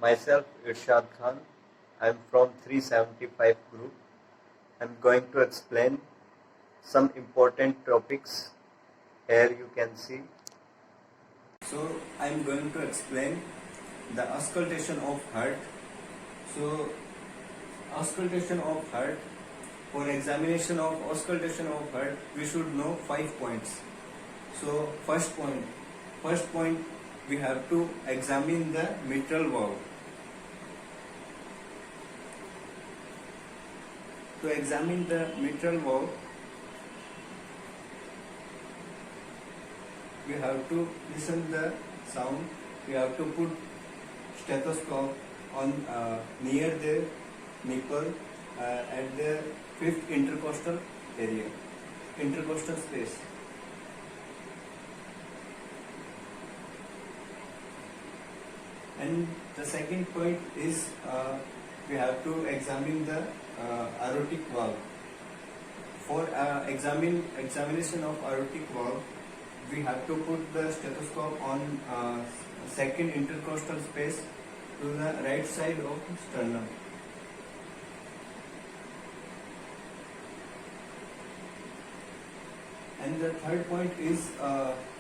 Myself, Irshad Khan. I'm from 375 group. I'm going to explain some important topics. Here you can see. So I'm going to explain the auscultation of heart. So auscultation of heart. For examination of auscultation of heart, we should know 5 points. So first point we have to examine the mitral valve. To examine the mitral valve, we have to listen the sound. We have to put stethoscope on near the nipple at the fifth intercostal area, intercostal space. And the second point is we have to examine the aortic valve. For examination of aortic valve, we have to put the stethoscope on second intercostal space to the right side of sternum. And the third point is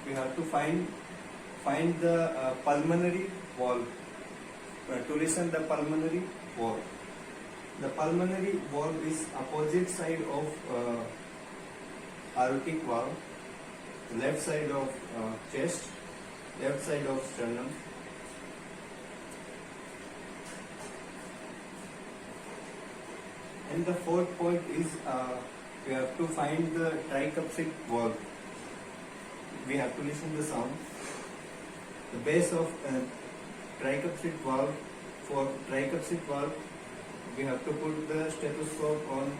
we have to find the pulmonary valve. To listen the pulmonary valve. The pulmonary valve is opposite side of aortic valve, left side of chest, left side of sternum. And the fourth point is we have to find the tricuspid valve. We have to listen the sound. The base of tricuspid valve. For tricuspid valve, we have to put the stethoscope on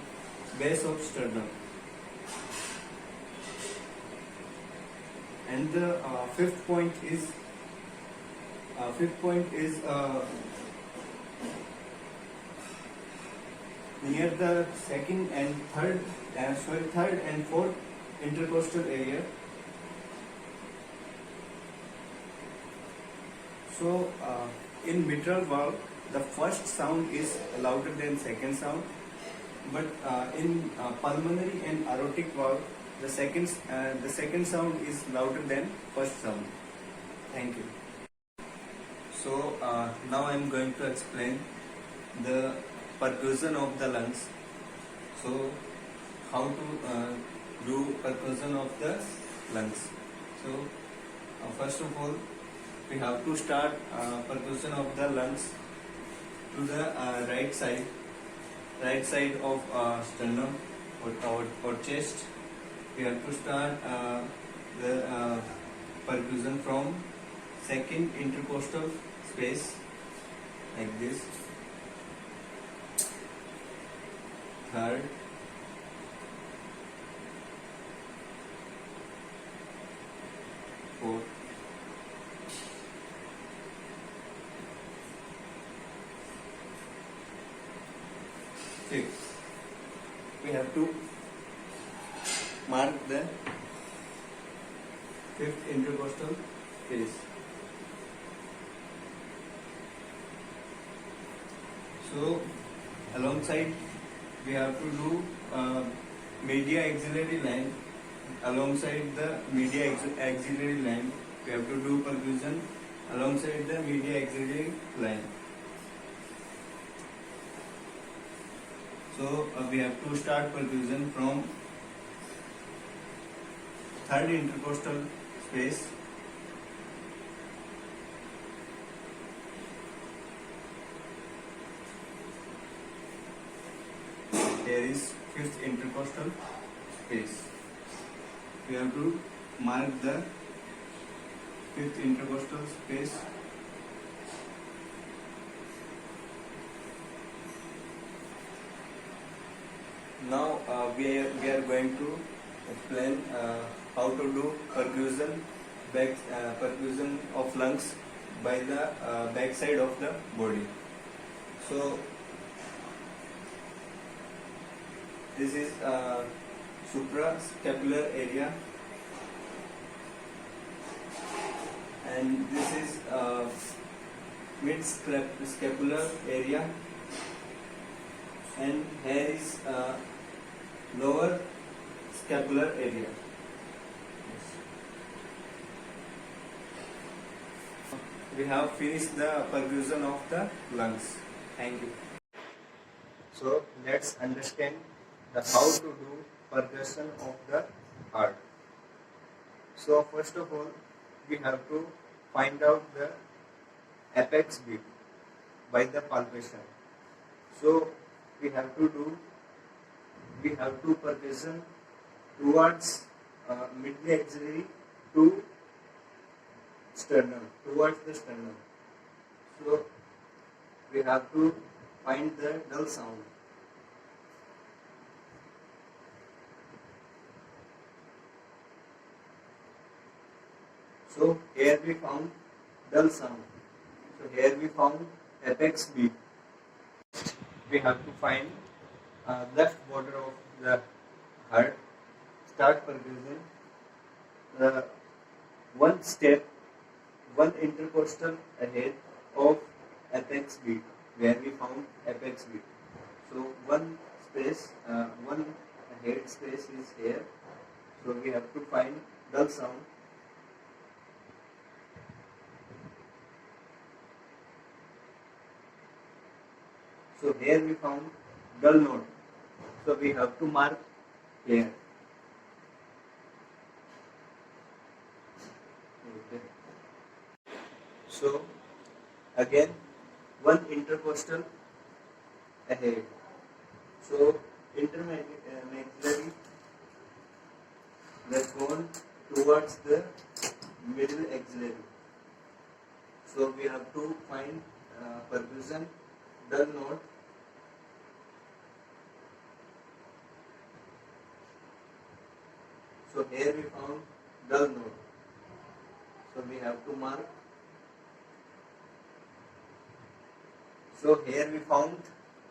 base of sternum. And the fifth point is near the third and fourth intercostal area. So in mitral valve, the first sound is louder than second sound, but in pulmonary and aortic valve, the second sound is louder than first sound. Thank you. So now I am going to explain the percussion of the lungs. So how to do percussion of the lungs. So first of all, we have to start percussion of the lungs to the right side of sternum or chest. We have to start the percussion from second intercostal space like this, third, fourth, fifth. We have to mark the fifth intercostal space. So alongside we have to do media axillary line. Alongside the media axillary line, we have to do percussion alongside the media axillary line. So we have to start percussion from third intercostal space. There is fifth intercostal space. We have to mark the fifth intercostal space. Now we are going to explain how to do percussion of lungs by the back side of the body. So this is suprascapular area, and this is mid scapular area, and here is lower scapular area. We have finished the perfusion of the lungs. Thank you. So let's understand the how to do percussion of the heart. So first of all, we have to find out the apex beat by the palpation. So we have to percussion towards midway axillary to sternum, towards the sternum. So we have to find the dull sound. So here we found dull sound. So here we found apex beat. We have to find left border of the heart. Start percussion. The one step, one intercostal ahead of apex beat, where we found apex beat. So one space, one head space is here. So we have to find dull sound. So here we found dull note. So we have to mark here. Okay. So again one intercostal ahead. So intermaxillary the bone towards the middle axillary. So we have to find percussion dull note. So here we found dull note. So we have to mark. So here we found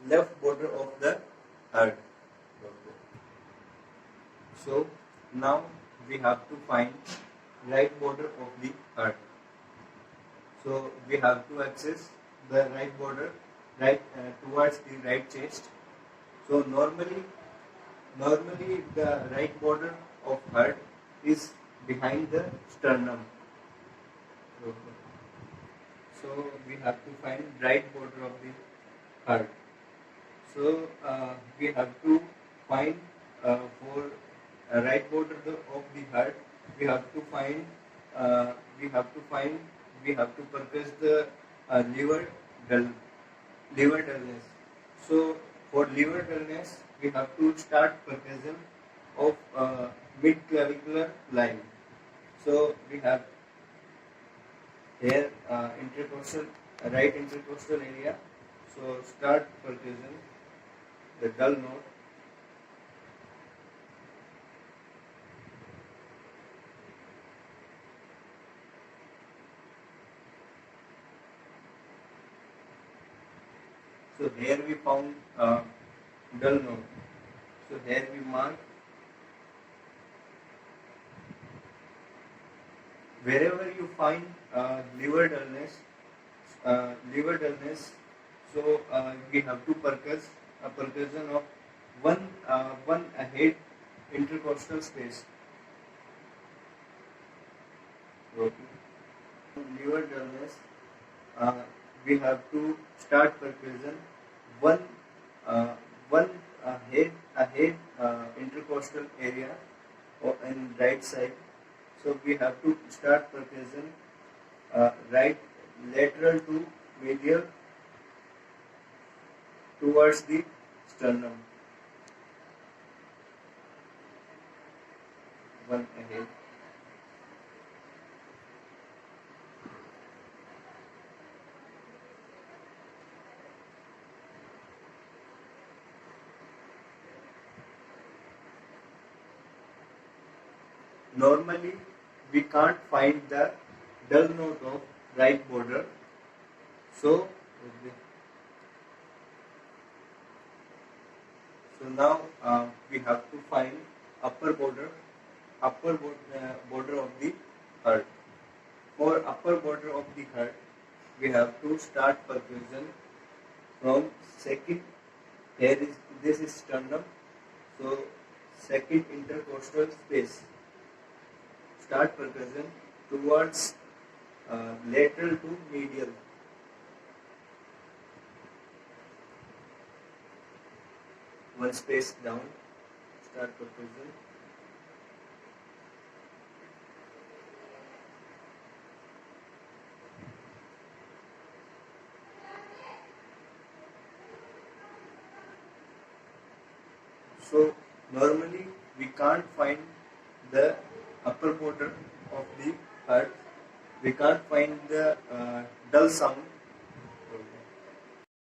left border of the heart. So now we have to find right border of the heart. So we have to access the right border towards the right chest. So normally the right border of heart is behind the sternum. So we have to find right border of the heart. So we have to find for right border of the heart. We have to find we have to percuss the liver dullness. So for liver dullness, we have to start percussion of mid clavicular line. So we have here intercostal right intercostal area. So start percussion the dull note. So here we found dull note. So here we mark. Wherever you find liver dullness, so we have to percuss a percussion of one ahead intercostal space. Liver dullness, we have to start percussion one ahead intercostal area in right side. So we have to start percussion right lateral to medial towards the sternum. One ahead. Normally, we can't find the dull note of right border. So now we have to find upper border of the heart. For upper border of the heart, we have to start percussion from second. Here is this is sternum, so second intercostal space. Start percussion towards lateral to medial. One space down. Start percussion. So normally we can't find the upper border of the earth. We can't find the dull sound